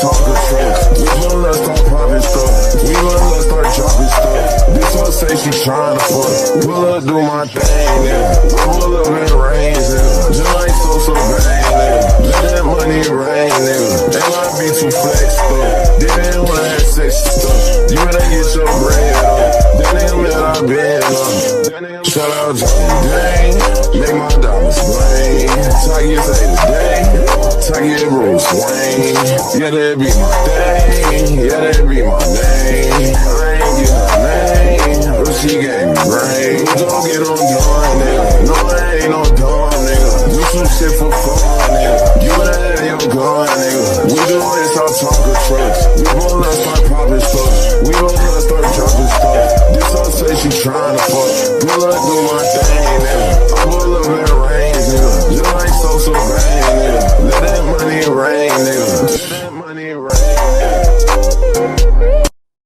talking trucks. We gon' start popping stuff. We gon' start dropping stuff. This one say she tryna fuck. Pull up, do my thing, nigga. Pull up and rain, nigga. Just like so bang, nigga. Let that money rain, nigga. They might be too flexed up. They didn't wanna have sex and stuff. You better get your bread up. That nigga let our bed up. Shout out Johnny Dang. Make my diamonds bling. Target say today. Target Bruce Wayne. Yeah, that be my thing. Yeah, that be my name. I ain't get her name, but she gave me brain. Don't get on done, nigga. No, I ain't no dumb, nigga. Do some shit for fun, nigga. You better have your gun, nigga. We do it, start talking trucks. We gon' start popping stuff. We gon' start dropping stuff. This all say she tryna fuck. Pull up, do my thing, nigga. I pull up and rain, nigga. Just like so bang, nigga. Let that money rain,